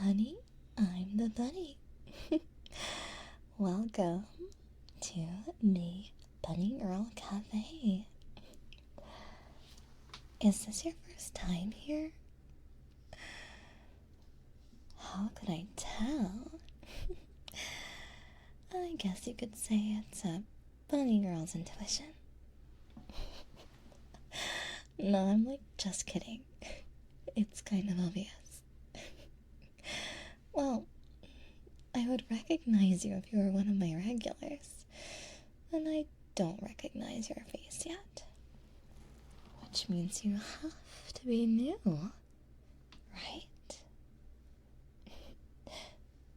honey, I'm the bunny. Welcome to the Bunny Girl Cafe. Is this your first time here? How could I tell? I guess you could say it's a bunny girl's intuition. No, I'm just kidding. It's kind of obvious. Well, I would recognize you if you were one of my regulars, and I don't recognize your face yet. Which means you have to be new, right?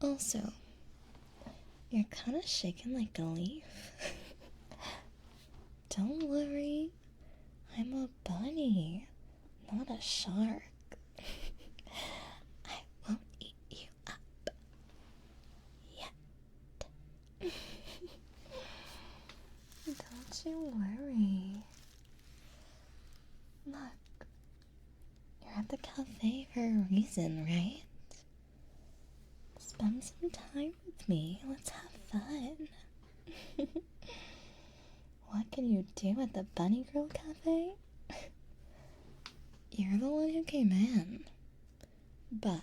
Also, you're kind of shaking like a leaf. Don't worry, I'm a bunny, not a shark. I won't eat you up yet. Don't you worry. Look, you're at the cafe for a reason, right? Spend some time with me. Let's have fun. What can you do at the Bunny Girl Cafe? You're the one who came in. But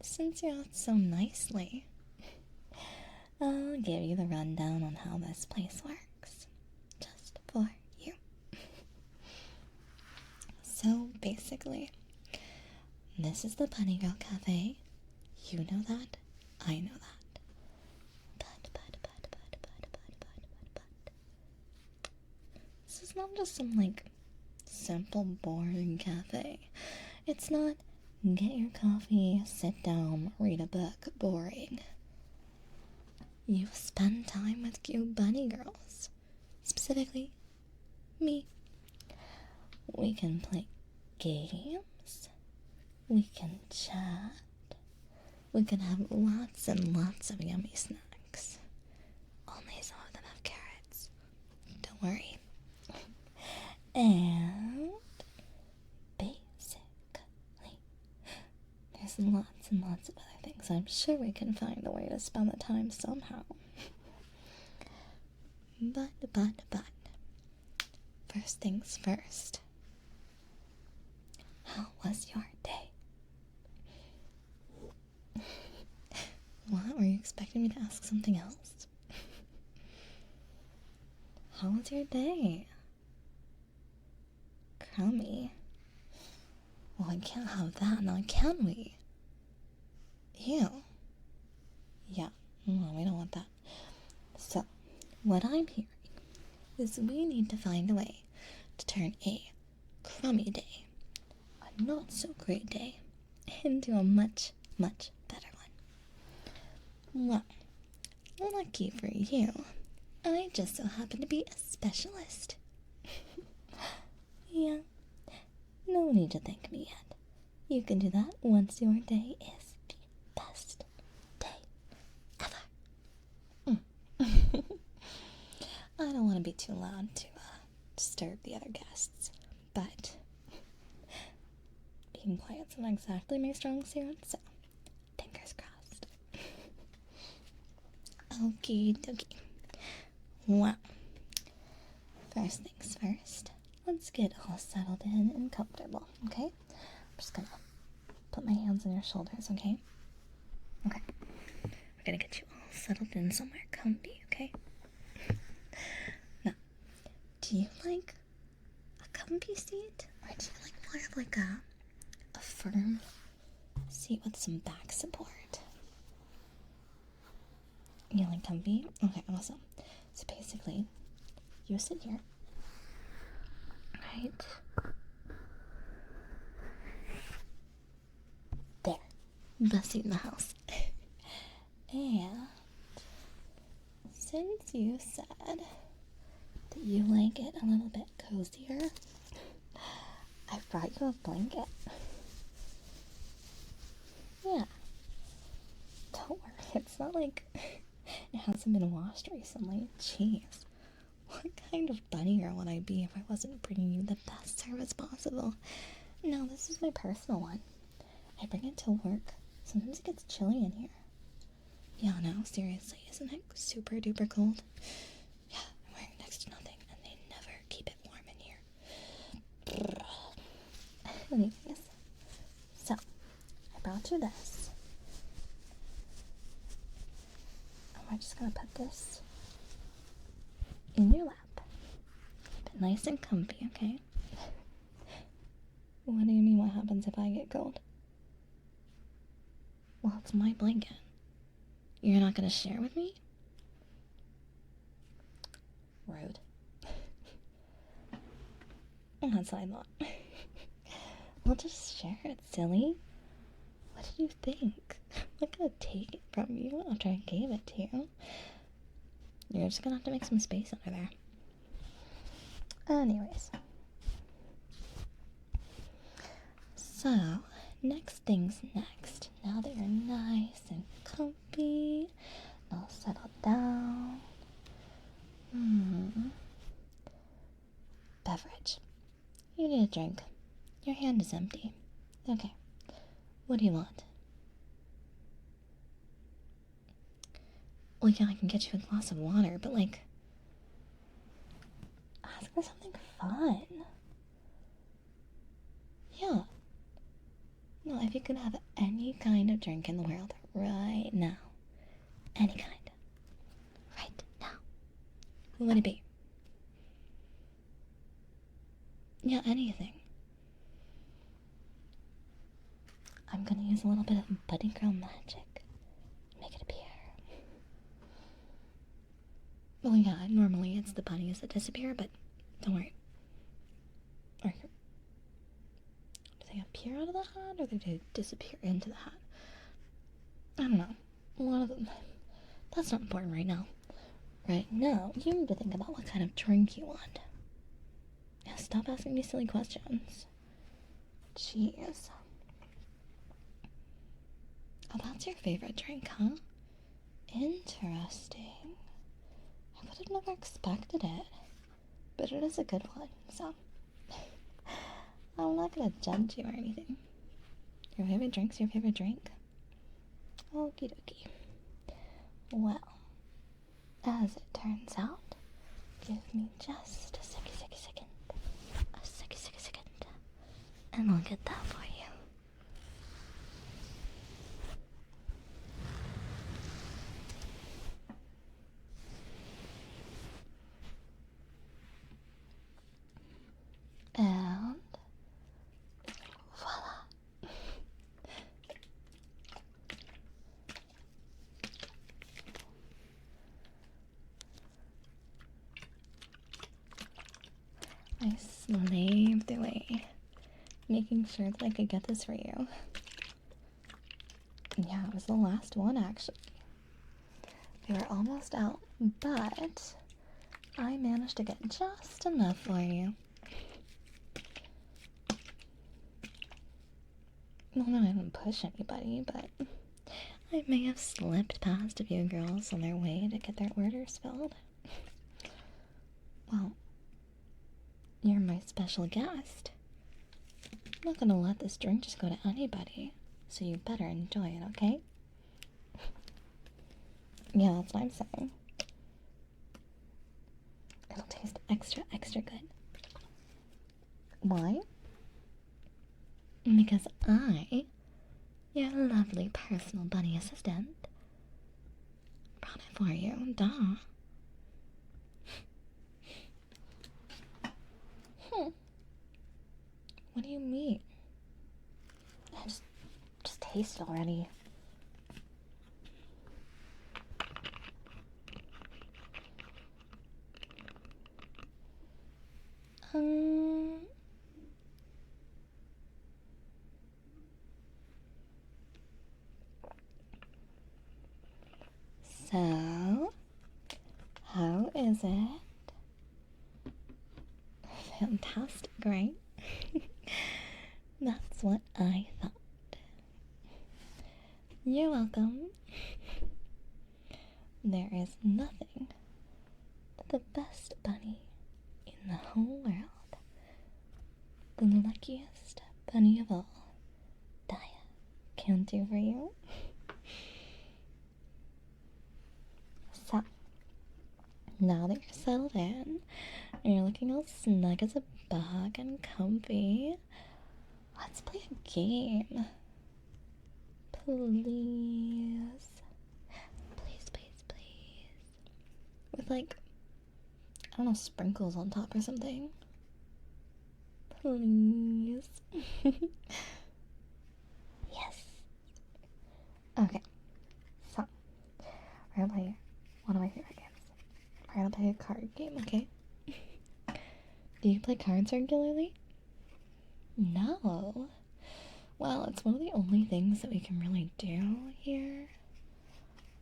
since you're out so nicely, I'll give you the rundown on how this place works. Just for you. So basically, this is the Bunny Girl Cafe. You know that, I know that. But. This is not just some, simple, boring cafe. It's not get your coffee, sit down, read a book, boring. You spend time with cute bunny girls. Specifically, me. We can play games. We can chat. We can have lots and lots of yummy snacks. Only some of them have carrots. Don't worry. And basically, there's lots and lots of other things. I'm sure we can find a way to spend the time somehow. But. First things first. How was your day? What? Were you expecting me to ask something else? How was your day? Crummy. Well, I can't have that now, can we? Ew. Yeah, no, we don't want that. So, what I'm hearing is we need to find a way to turn a crummy day, a not so great day, into a much, much better one. Well, lucky for you, I just so happen to be a specialist. Yeah, no need to thank me yet. You can do that once your day is the best day ever. I don't want to be too loud to disturb the other guests, but being quiet's not exactly my strong suit, so fingers crossed. Okie dokie. Well, first things first, let's get all settled in and comfortable, okay? I'm just gonna put my hands on your shoulders, okay? Okay. We're gonna get you all settled in somewhere comfy, okay? Now, do you like a comfy seat? Or do you like more of a firm seat with some back support? You like comfy? Okay, awesome. So basically, you sit here, right? There. Best seat in the house. And since you said that you like it a little bit cozier, I brought you a blanket. Yeah. Don't worry, it's not like it hasn't been washed recently. Jeez. What kind of bunny girl would I be if I wasn't bringing you the best service possible? No, this is my personal one. I bring it to work Sometimes it gets chilly in here. Yeah, no, seriously, isn't it super duper cold? Yeah, I'm wearing next to nothing, and they never keep it warm in here. Anyways, so I brought you this. And we're just gonna put this in your lap. Keep it nice and comfy, okay? What do you mean, what happens if I get cold? Well, it's my blanket. You're not gonna share with me? Rude. Well, that's what I thought. We'll just share it, silly. What did you think? I'm not gonna take it from you after I gave it to you. You're just gonna have to make some space under there. Anyways. So, next thing's next. Now that you're nice and comfy, all settled down. Beverage. You need a drink. Your hand is empty. Okay. What do you want? Well, yeah, I can get you a glass of water, but like, ask for something fun. Yeah. No, if you could have any kind of drink in the world right now, any kind, right now, what would it be? Yeah, anything. I'm gonna use a little bit of Buddy Girl magic. Make it appear. Well, yeah, normally it's the bunnies that disappear, but don't worry. Or, do they appear out of the hat, or do they disappear into the hat? I don't know. One of them. That's not important right now. Right now, you need to think about what kind of drink you want. Yeah, stop asking me silly questions. Jeez. Oh, that's your favorite drink, huh? Interesting. I would have never expected it. But it is a good one, so I'm not gonna judge you or anything. Your favorite drink's your favorite drink? Okie dokie. Well, as it turns out, give me just a second. And I'll get that for you. And voila. I slaved away, making sure that I could get this for you. Yeah, it was the last one, actually. We were almost out, but I managed to get just enough for you. Well, no, I didn't push anybody, but I may have slipped past a few girls on their way to get their orders filled. Well, you're my special guest. I'm not gonna let this drink just go to anybody, so you better enjoy it, okay? Yeah, that's what I'm saying. It'll taste extra good. Why? Because I, your lovely personal bunny assistant, brought it for you, duh. What do you mean? I just taste it already. So, how is it? Fantastic, right? That's what I thought. You're welcome. There is nothing that the best bunny in the whole world, the luckiest bunny of all, Daya, can do for you. now that you're settled in and you're looking all snug as a bug and comfy, let's play a game. Please. Please, please, please. With, like, I don't know, sprinkles on top or something. Please. Yes. Okay. So, we're gonna play one of my favorite games. We're gonna play a card game, okay? Do you play cards regularly? No. Well, it's one of the only things that we can really do here.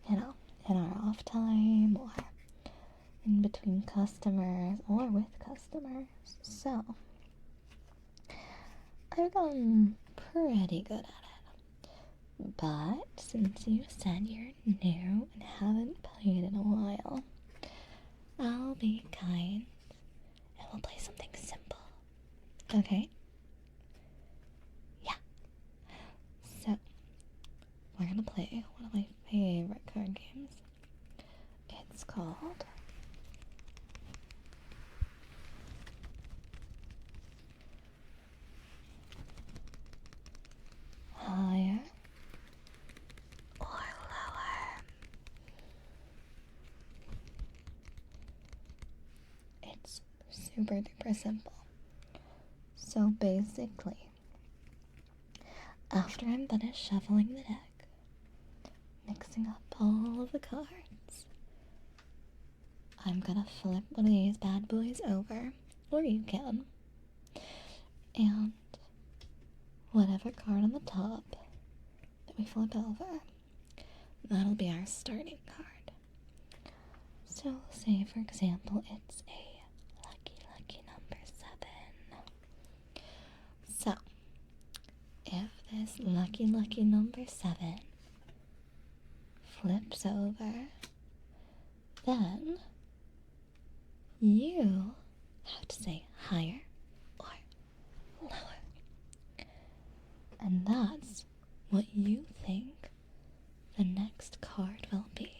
You know, in our off time or in between customers or with customers. So, I've gotten pretty good at it. But since you said you're new and haven't played in a while, I'll be kind and we'll play something simple. Okay? Yeah. So, we're gonna play one of my favorite card games. It's called Higher or Lower. It's super duper simple. So basically, after I'm finished shuffling the deck, mixing up all of the cards, I'm gonna flip one of these bad boys over, or you can, and whatever card on the top that we flip over, that'll be our starting card. So, say for example, it's a lucky number 7. So, if this lucky number 7 flips over, then you have to say higher or lower. And that's what you think the next card will be.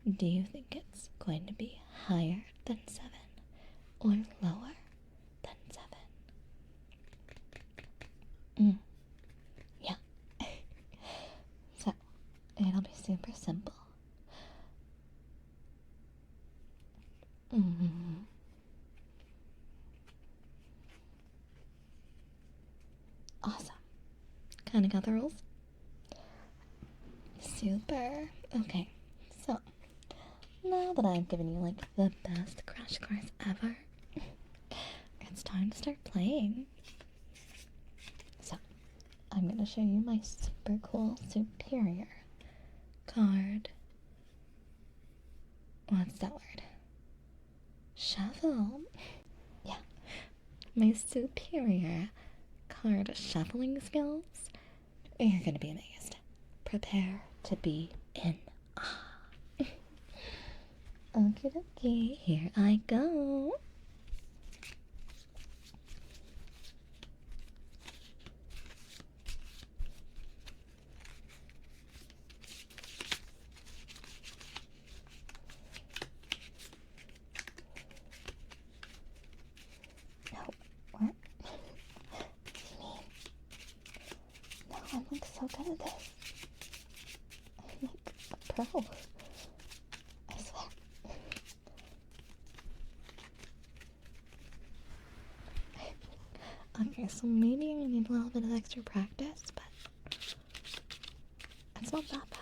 Do you think it's going to be higher than 7 or lower than 7? Yeah. So, it'll be super simple. Awesome. Kinda got the rules? Super. Okay, so now that I've given you like the best crash course ever, it's time to start playing. So, I'm gonna show you my super cool superior card. What's that word? Shuffle. Yeah, my superior card shuffling skills. You're gonna be amazed. Prepare to be in awe. Okie dokie, here I go. No, what? What do you mean? No, I'm like so good at this. I'm like a pro. I swear. Okay, so maybe I need a little bit of extra practice, but it's not that bad.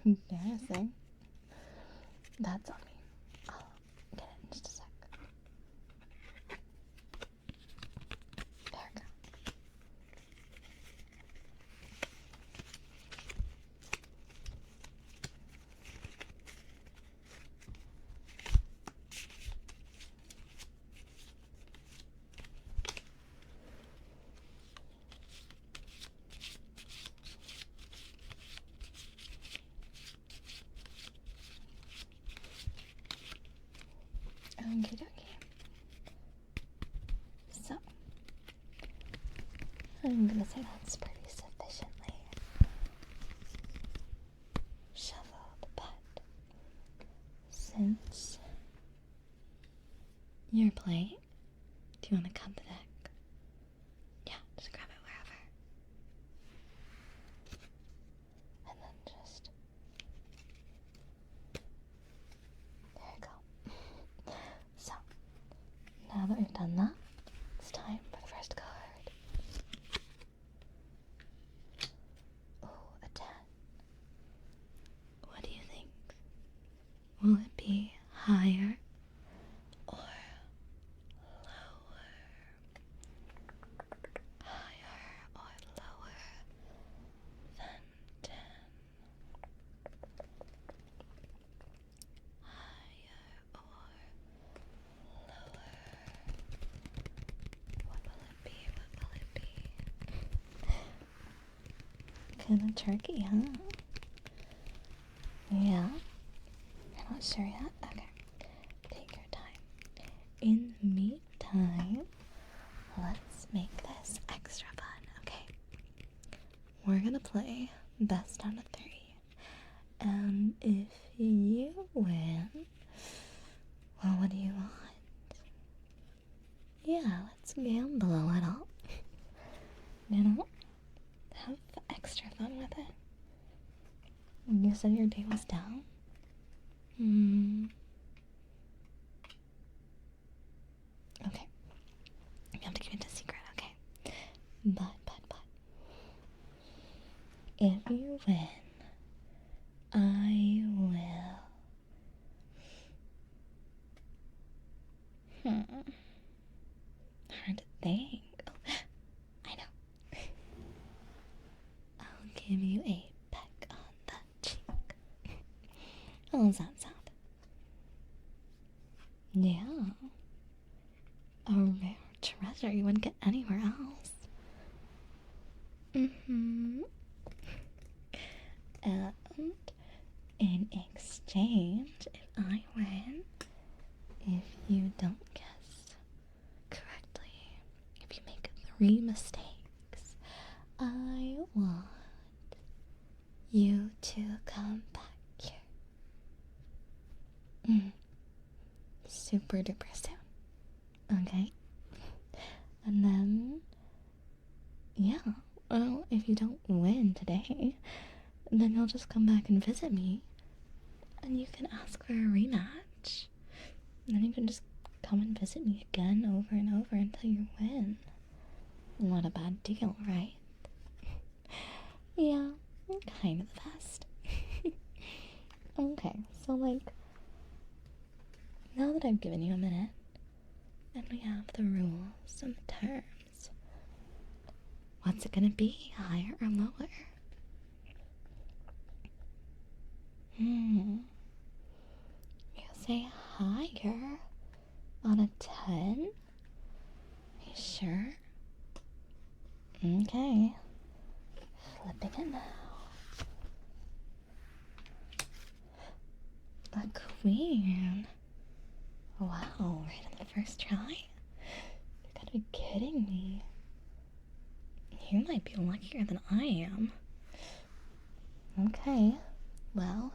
Embarrassing. That's on me. I'll get it in just a sec. There we go. Okie dokie. So, I'm gonna say that's pretty sufficiently shoveled, but since you're playing, do you want to cut the deck? Yeah, just grab it wherever. And then just... there you go. So, now that we've done that, it's time for the first card. Oh, a 10. What do you think? Will it be higher or lower? Higher or lower than 10? Higher or lower? What will it be? What will it be? Kind of tricky, huh? Yeah? You're not sure yet? Okay. Take your time. In the meantime, let's make this extra fun, okay? We're gonna play best out of 3. And if you win, well, what do you want? Yeah, let's gamble a little. You know? Have extra fun with it. You said your day was down? Okay. You have to keep it a secret, okay? But. If you win, I will... Hard to think. Oh, I know. I'll give you a peck on the cheek. How does that sound? Yeah. A rare treasure you wouldn't get anywhere else. And in exchange, if I win, if you don't guess correctly, if you make 3 mistakes, I want you to come back here. Super duper soon. Okay? And then, yeah, well, if you don't win today, then you'll just come back and visit me, and you can ask for a rematch. And then you can just come and visit me again over and over until you win. Not a bad deal, right? Yeah, kind of the best. Okay, so now that I've given you a minute, and we have the rules and the terms, what's it gonna be, higher or lower? You say higher on a 10? Are you sure? Okay. Flipping it now. A queen. Wow, right on the first try? You gotta be kidding me. You might be luckier than I am. Okay, well,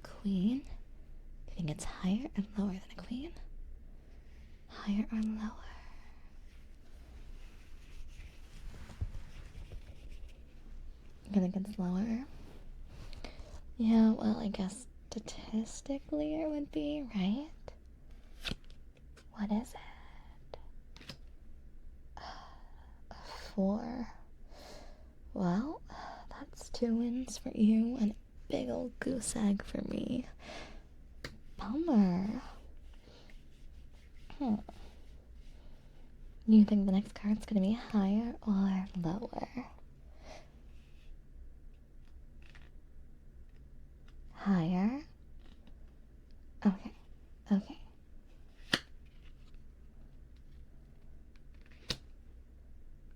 queen. Do you think it's higher or lower than a queen? Higher or lower? You think it's lower? Yeah, well, I guess statistically it would be, right? What is it? A 4. Well, that's 2 wins for you and big old goose egg for me. Bummer. You think the next card's gonna be higher or lower? Higher? Okay, okay.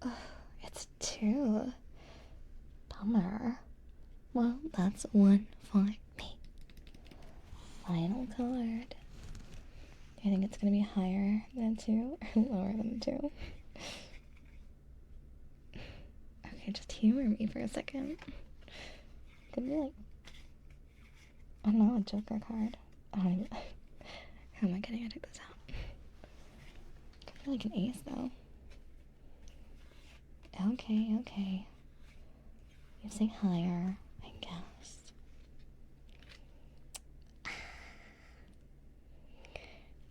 Ugh, it's 2. Bummer. Well, that's 1 for me. Final card. Do you think it's gonna be higher than 2 or lower than 2? Okay, just humor me for a second. Could be like, I don't know, a Joker card. I don't even. How am I getting? I took this out. Could be like an ace though. Okay, okay. You say higher, I guess.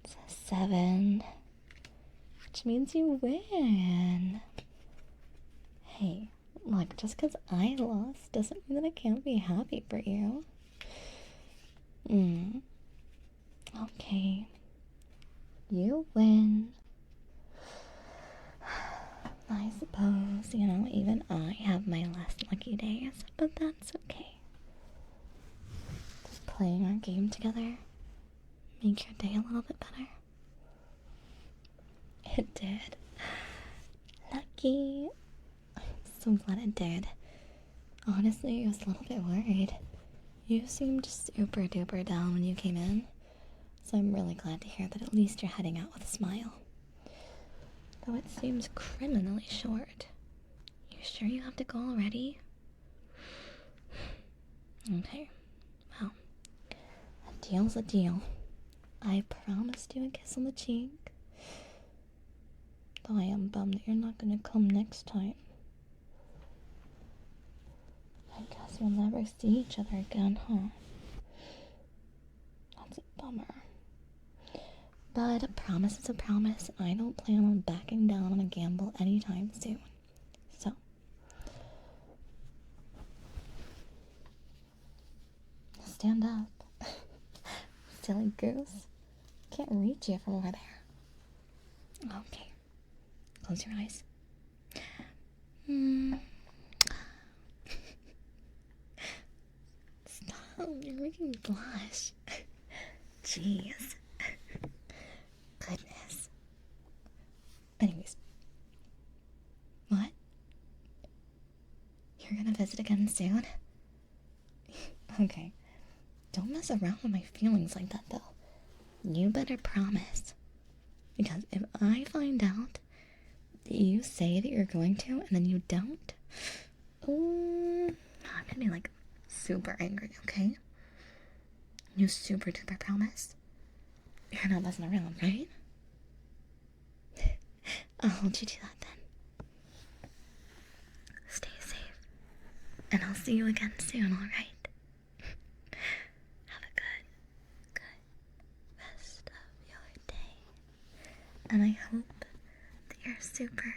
It's a 7, which means you win. Hey, look, just because I lost doesn't mean that I can't be happy for you. Okay. You win. I suppose, even I have my less lucky days, but that's okay. Just playing our game together make your day a little bit better. It did. Lucky. I'm so glad it did. Honestly, I was a little bit worried. You seemed super duper down when you came in, so I'm really glad to hear that at least you're heading out with a smile. Though it seems criminally short. You sure you have to go already? Okay, well, a deal's a deal. I promised you a kiss on the cheek. Though I am bummed that you're not gonna come next time. I guess we'll never see each other again, huh? That's a bummer. But a promise is a promise. I don't plan on backing down on a gamble anytime soon. So, stand up. Silly goose. Can't reach you from over there. Okay. Close your eyes. Stop. You're making me blush. Jeez. Goodness. Anyways. What? You're gonna visit again soon? Okay. Don't mess around with my feelings like that, though. You better promise. Because if I find out that you say that you're going to and then you don't, I'm gonna be like super angry, okay? You super duper promise? You're not messing around, right? I'll hold you to that then. Stay safe. And I'll see you again soon, alright? Have a good rest of your day. And I hope that you're super